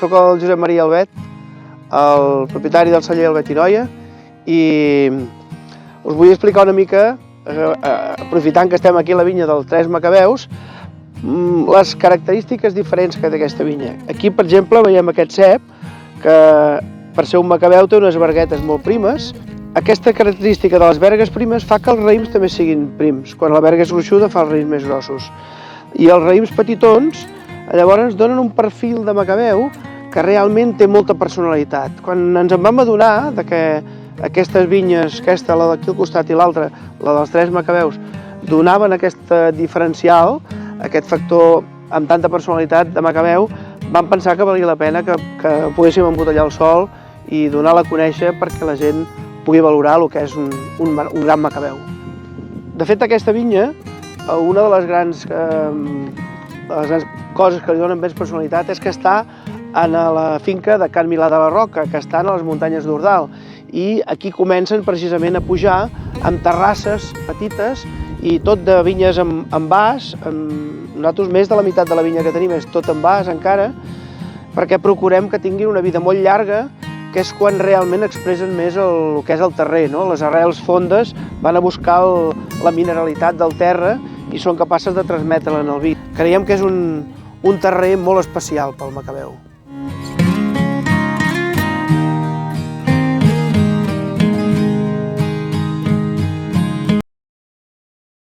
Soc el Josep Maria Albet, el propietari del celler Albet i Noia, i us vull explicar una mica, aprofitant que estem aquí a la vinya dels Tres Macabeus, les característiques diferents que té aquesta vinya. Aquí, per exemple, veiem aquest cep, que per ser un macabeu té unes verguetes molt primes. Aquesta característica de les vergues primes fa que els raïms també siguin prims. Quan la verga és gruixuda fa els raïms més grossos. I els raïms petitons llavors donen un perfil de macabeu que realment té molta personalitat. Quan ens en vam adonar que aquestes vinyes, aquesta, la d'aquí al costat i l'altra, la dels Tres Macabeus, donaven aquest diferencial, aquest factor amb tanta personalitat de macabeu, vam pensar que valia la pena que poguéssim embotellar el sol i donar-la a conèixer perquè la gent pugui valorar el que és un gran macabeu. De fet, aquesta vinya, una de les grans coses que li donen més personalitat és que està a la finca de Can Milà de la Roca, que estan a les muntanyes d'Ordal. I aquí comencen precisament a pujar amb terrasses petites i tot de vinyes en vas. Nosaltres més de la meitat de la vinya que tenim és tot en vas encara, perquè procurem que tinguin una vida molt llarga, que és quan realment expressen més el que és el terrer, no? Les arrels fondes van a buscar la mineralitat del terra i són capaces de transmetre-la en el vi. Creiem que és un terrer molt especial pel macabeu.